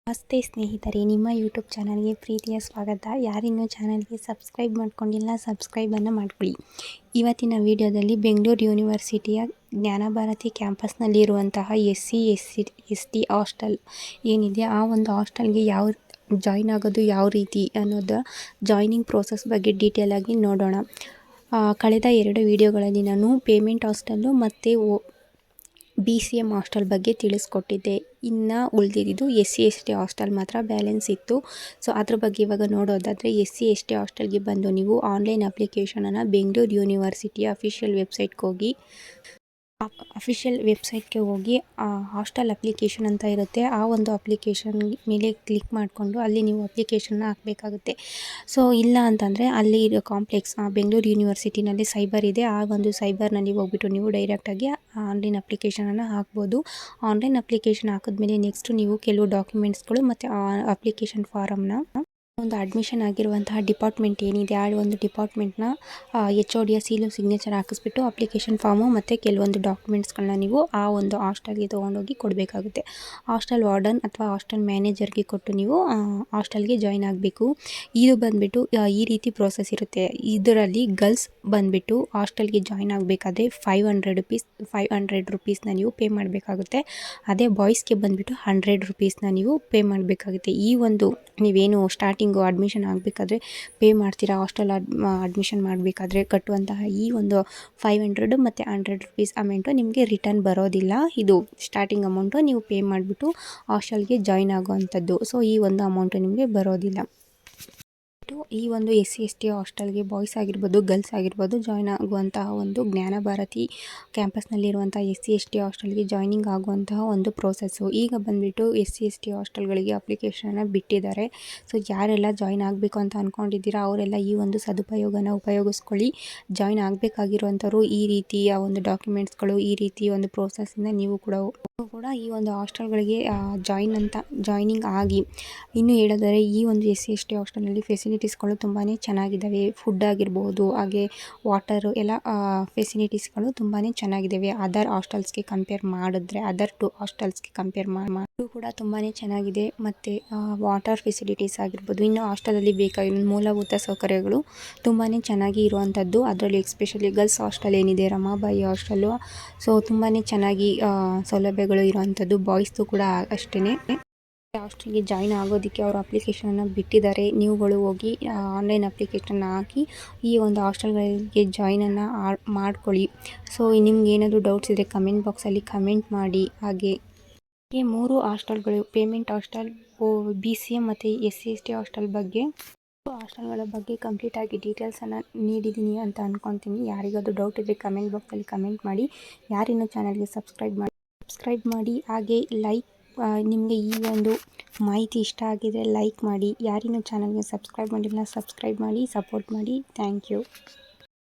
ನಮಸ್ತೆ ಸ್ನೇಹಿತರೆ, ನಿಮ್ಮ ಯೂಟ್ಯೂಬ್ ಚಾನಲ್ಗೆ ಪ್ರೀತಿಯ ಸ್ವಾಗತ. ಯಾರಿನ್ನೂ ಚಾನಲ್ಗೆ ಸಬ್ಸ್ಕ್ರೈಬ್ ಮಾಡ್ಕೊಂಡಿಲ್ಲ, ಸಬ್ಸ್ಕ್ರೈಬನ್ನು ಮಾಡ್ಕೊಳ್ಳಿ. ಇವತ್ತಿನ ವಿಡಿಯೋದಲ್ಲಿ ಬೆಂಗಳೂರು ಯೂನಿವರ್ಸಿಟಿಯ ಜ್ಞಾನಭಾರತಿ ಕ್ಯಾಂಪಸ್ನಲ್ಲಿರುವಂತಹ SC/ST ಹಾಸ್ಟೆಲ್ ಏನಿದೆ, ಆ ಒಂದು ಹಾಸ್ಟೆಲ್ಗೆ ಜಾಯ್ನ್ ಆಗೋದು ಯಾವ ರೀತಿ ಅನ್ನೋದು ಜಾಯ್ನಿಂಗ್ ಪ್ರೋಸೆಸ್ ಬಗ್ಗೆ ಡೀಟೇಲ್ ಆಗಿ ನೋಡೋಣ. ಕಳೆದ 2 ವಿಡಿಯೋಗಳಲ್ಲಿ ನಾನು ಪೇಮೆಂಟ್ ಹಾಸ್ಟೆಲ್ಲು ಮತ್ತು BCM ಹಾಸ್ಟೆಲ್ ಬಗ್ಗೆ ತಿಳಿಸ್ಕೊಟ್ಟಿದ್ದೆ. ಇನ್ನು ಉಳಿದಿದ್ದು SC/ST ಹಾಸ್ಟೆಲ್ ಮಾತ್ರ ಬ್ಯಾಲೆನ್ಸ್ ಇತ್ತು. ಸೊ ಅದ್ರ ಬಗ್ಗೆ ಇವಾಗ ನೋಡೋದಾದರೆ SC/ST ಹಾಸ್ಟೆಲ್ಗೆ ಬಂದು ನೀವು ಆನ್ಲೈನ್ ಅಪ್ಲಿಕೇಶನನ್ನು ಬೆಂಗಳೂರು ಯೂನಿವರ್ಸಿಟಿಯ ಅಫಿಷಿಯಲ್ ವೆಬ್ಸೈಟ್ಗೆ ಹೋಗಿ ಹಾಸ್ಟೆಲ್ ಅಪ್ಲಿಕೇಶನ್ ಅಂತ ಇರುತ್ತೆ. ಆ ಒಂದು ಅಪ್ಲಿಕೇಶನ್ ಮೇಲೆ ಕ್ಲಿಕ್ ಮಾಡಿಕೊಂಡು ಅಲ್ಲಿ ನೀವು ಅಪ್ಲಿಕೇಶನ್ನ ಹಾಕಬೇಕಾಗುತ್ತೆ. ಸೊ ಇಲ್ಲ ಅಂತಂದರೆ ಅಲ್ಲಿ ಇರೋ ಕಾಂಪ್ಲೆಕ್ಸ್ ಬೆಂಗಳೂರು ಯೂನಿವರ್ಸಿಟಿನಲ್ಲಿ ಸೈಬರ್ ಇದೆ. ಆ ಒಂದು ಸೈಬರ್ನಲ್ಲಿ ಹೋಗ್ಬಿಟ್ಟು ನೀವು ಡೈರೆಕ್ಟಾಗಿ ಆನ್ಲೈನ್ ಅಪ್ಲಿಕೇಶನನ್ನು ಹಾಕ್ಬೋದು. ಆನ್ಲೈನ್ ಅಪ್ಲಿಕೇಶನ್ ಹಾಕಿದ್ಮೇಲೆ ನೆಕ್ಸ್ಟು ನೀವು ಕೆಲವು ಡಾಕ್ಯುಮೆಂಟ್ಸ್ಗಳು ಮತ್ತು ಅಪ್ಲಿಕೇಶನ್ ಫಾರಮ್ನ ಒಂದು ಅಡ್ಮಿಷನ್ ಆಗಿರುವಂತಹ ಡಿಪಾರ್ಟ್ಮೆಂಟ್ ಏನಿದೆ, ಆ ಒಂದು ಡಿಪಾರ್ಟ್ಮೆಂಟ್ನ HODಯ ಸೀಲು ಸಿಗ್ನೇಚರ್ ಹಾಕಿಸ್ಬಿಟ್ಟು ಅಪ್ಲಿಕೇಶನ್ ಫಾರ್ಮು ಮತ್ತು ಕೆಲವೊಂದು ಡಾಕ್ಯುಮೆಂಟ್ಸ್ಗಳನ್ನ ನೀವು ಆ ಒಂದು ಹಾಸ್ಟೆಲ್ಗೆ ತೊಗೊಂಡೋಗಿ ಕೊಡಬೇಕಾಗುತ್ತೆ. ಹಾಸ್ಟೆಲ್ ವಾರ್ಡನ್ ಅಥವಾ ಹಾಸ್ಟೆಲ್ ಮ್ಯಾನೇಜರ್ಗೆ ಕೊಟ್ಟು ನೀವು ಹಾಸ್ಟೆಲ್ಗೆ ಜಾಯ್ನ್ ಆಗಬೇಕು. ಇದು ಬಂದುಬಿಟ್ಟು ಈ ರೀತಿ ಪ್ರೋಸೆಸ್ ಇರುತ್ತೆ. ಇದರಲ್ಲಿ ಗರ್ಲ್ಸ್ ಬಂದುಬಿಟ್ಟು ಹಾಸ್ಟೆಲ್ಗೆ ಜಾಯ್ನ್ ಆಗಬೇಕಾದ್ರೆ 500 ರುಪೀಸ್ನ ನೀವು ಪೇ ಮಾಡಬೇಕಾಗುತ್ತೆ. ಅದೇ ಬಾಯ್ಸ್ಗೆ ಬಂದುಬಿಟ್ಟು 100 ರುಪೀಸ್ನ ನೀವು ಪೇ ಮಾಡಬೇಕಾಗುತ್ತೆ. ಈ ಒಂದು ನೀವೇನು ಸ್ಟಾರ್ಟಿಂಗು ಅಡ್ಮಿಷನ್ ಆಗಬೇಕಾದ್ರೆ ಪೇ ಮಾಡ್ತೀರಾ, ಹಾಸ್ಟೆಲ್ ಅಡ್ಮಿಷನ್ ಮಾಡಬೇಕಾದ್ರೆ ಕಟ್ಟುವಂತಹ ಈ ಒಂದು 500 ಮತ್ತು 100 ರುಪೀಸ್ ಅಮೌಂಟು ನಿಮಗೆ ರಿಟರ್ನ್ ಬರೋದಿಲ್ಲ. ಇದು ಸ್ಟಾರ್ಟಿಂಗ್ ಅಮೌಂಟು ನೀವು ಪೇ ಮಾಡಿಬಿಟ್ಟು ಹಾಸ್ಟೆಲ್ಗೆ ಜಾಯ್ನ್ ಆಗುವಂಥದ್ದು. ಸೊ ಈ ಒಂದು ಅಮೌಂಟು ನಿಮಗೆ ಬರೋದಿಲ್ಲ. ಈ ಒಂದು SC/ST ಹಾಸ್ಟೆಲ್ಗೆ ಬಾಯ್ಸ್ ಆಗಿರ್ಬೋದು, ಗರ್ಲ್ಸ್ ಆಗಿರ್ಬೋದು ಜಾಯ್ನ್ ಆಗುವಂತಹ ಒಂದು ಜ್ಞಾನಭಾರತಿ ಕ್ಯಾಂಪಸ್ನಲ್ಲಿರುವಂಥ SC/ST ಹಾಸ್ಟೆಲ್ಗೆ ಜಾಯ್ನಿಂಗ್ ಆಗುವಂತಹ ಒಂದು ಪ್ರೋಸೆಸ್ಸು. ಈಗ ಬಂದುಬಿಟ್ಟು SC/ST ಹಾಸ್ಟೆಲ್ಗಳಿಗೆ ಅಪ್ಲಿಕೇಶನನ್ನು ಬಿಟ್ಟಿದ್ದಾರೆ. ಸೊ ಯಾರೆಲ್ಲ ಜಾಯ್ನ್ ಆಗಬೇಕು ಅಂತ ಅಂದ್ಕೊಂಡಿದ್ದೀರಾ ಅವರೆಲ್ಲ ಈ ಒಂದು ಸದುಪಯೋಗನ ಉಪಯೋಗಿಸ್ಕೊಳ್ಳಿ. ಜಾಯ್ನ್ ಆಗಬೇಕಾಗಿರುವಂಥವ್ರು ಈ ರೀತಿಯ ಒಂದು ಡಾಕ್ಯುಮೆಂಟ್ಸ್ಗಳು, ಈ ರೀತಿ ಒಂದು ಪ್ರೋಸೆಸ್ಸಿಂದ ನೀವು ಕೂಡ ಈ ಒಂದು ಹಾಸ್ಟೆಲ್ಗಳಿಗೆ ಜಾಯ್ನಿಂಗ್ ಆಗಿ. ಇನ್ನು ಹೇಳೋದಾದರೆ ಈ ಒಂದು SC/ST ಹಾಸ್ಟೆಲ್ನಲ್ಲಿ ಫೆಸಿಲಿಟೀಸ್ಗಳು ತುಂಬಾ ಚೆನ್ನಾಗಿದ್ದಾವೆ. ಫುಡ್ ಆಗಿರ್ಬೋದು, ಹಾಗೆ ವಾಟರು ಎಲ್ಲ ಫೆಸಿಲಿಟೀಸ್ಗಳು ತುಂಬಾ ಚೆನ್ನಾಗಿದ್ದಾವೆ. ಅದರ್ ಹಾಸ್ಟೆಲ್ಸ್ಗೆ ಕಂಪೇರ್ ಮಾಡಿದ್ರೆ, ಅದರ್ 2 ಹಾಸ್ಟೆಲ್ಸ್ಗೆ ಕಂಪೇರ್ ಮಾಡಿ ಕೂಡ ತುಂಬಾ ಚೆನ್ನಾಗಿದೆ. ಮತ್ತು ವಾಟರ್ ಫೆಸಿಲಿಟೀಸ್ ಆಗಿರ್ಬೋದು, ಇನ್ನು ಹಾಸ್ಟೆಲಲ್ಲಿ ಬೇಕಾಗಿರೋ ಮೂಲಭೂತ ಸೌಕರ್ಯಗಳು ತುಂಬಾ ಚೆನ್ನಾಗಿ ಇರುವಂಥದ್ದು. ಅದರಲ್ಲಿ ಎಸ್ಪೆಷಲಿ ಗರ್ಲ್ಸ್ ಹಾಸ್ಟೆಲ್ ಏನಿದೆ, ರಮಾಬಾಯಿ ಹಾಸ್ಟೆಲ್ಲು, ಸೊ ತುಂಬಾ ಚೆನ್ನಾಗಿ ಸೌಲಭ್ಯಗಳು ಇರುವಂಥದ್ದು. ಬಾಯ್ಸ್ದು ಕೂಡ ಅಷ್ಟೇ. ಹಾಸ್ಟೆಲ್ಗೆ ಜಾಯ್ನ್ ಆಗೋದಕ್ಕೆ ಅವರು ಅಪ್ಲಿಕೇಶನನ್ನು ಬಿಟ್ಟಿದ್ದಾರೆ. ನೀವುಗಳು ಹೋಗಿ ಆನ್ಲೈನ್ ಅಪ್ಲಿಕೇಶನ್ನ ಹಾಕಿ ಈ ಒಂದು ಹಾಸ್ಟೆಲ್ಗಳಿಗೆ ಜಾಯ್ನನ್ನು ಮಾಡ್ಕೊಳ್ಳಿ. ಸೊ ನಿಮ್ಗೆ ಏನಾದರೂ ಡೌಟ್ಸ್ ಇದ್ದರೆ ಕಮೆಂಟ್ ಬಾಕ್ಸಲ್ಲಿ ಕಮೆಂಟ್ ಮಾಡಿ. ಹಾಗೆ 3 ಹಾಸ್ಟೆಲ್ಗಳು, ಪೇಮೆಂಟ್ ಹಾಸ್ಟೆಲ್, BCM ಮತ್ತು SC/ST ಹಾಸ್ಟೆಲ್ ಬಗ್ಗೆ ಹಾಸ್ಟೆಲ್ಗಳ ಬಗ್ಗೆ ಕಂಪ್ಲೀಟಾಗಿ ಡೀಟೇಲ್ಸನ್ನು ನೀಡಿದ್ದೀನಿ ಅಂತ ಅಂದ್ಕೊತೀನಿ. ಯಾರಿಗಾದರೂ ಡೌಟ್ ಇದ್ದರೆ ಕಮೆಂಟ್ ಬಾಕ್ಸಲ್ಲಿ ಕಮೆಂಟ್ ಮಾಡಿ. ಯಾರಿನ್ನೂ ಚಾನಲ್ಗೆ ಸಬ್ಸ್ಕ್ರೈಬ್ ಮಾಡಿ. ಹಾಗೆ ನಿಮಗೆ ಈ ಒಂದು ಮಾಹಿತಿ ಇಷ್ಟ ಆಗಿದರೆ ಲೈಕ್ ಮಾಡಿ. ಯಾರಿನ್ನೂ ಚಾನಲ್ಗೆ ಸಬ್ಸ್ಕ್ರೈಬ್ ಮಾಡಿಲ್ಲ, ಸಬ್ಸ್ಕ್ರೈಬ್ ಮಾಡಿ, ಸಪೋರ್ಟ್ ಮಾಡಿ. Thank you.